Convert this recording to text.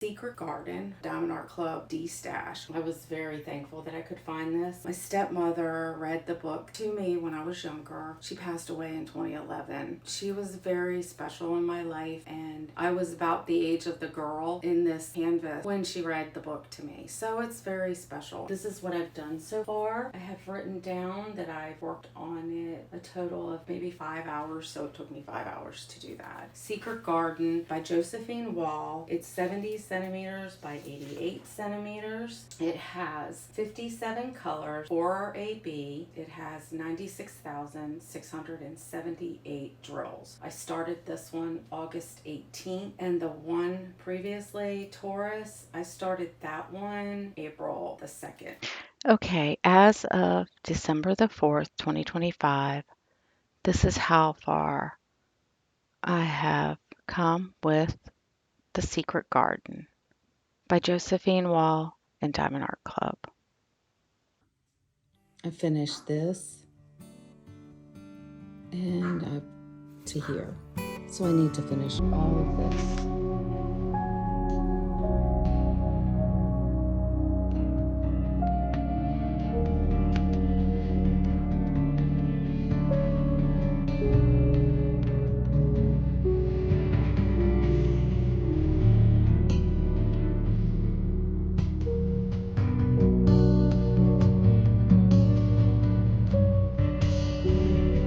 Secret Garden, Diamond Art Club, destash. I was very thankful that I could find this. My stepmother read the book to me when I was younger. She passed away in 2011. She was very special in my life, and I was about the age of the girl in this canvas when she read the book to me. So it's very special. This is what I've done so far. I have written down that I've worked on it a total of maybe 5 hours, so it took me 5 hours to do that. Secret Garden by Josephine. It's 70 centimeters by 88 centimeters. It has 57 colors, 4 AB. It has 96,678 drills. I started this one August 18th, and the one previously, Taurus, I started that one April the 2nd. Okay, as of December the 4th, 2025, this is how far I have come with The Secret Garden by Josephine Wall and Diamond Art Club. I finished this and up to here. So I need to finish all of this.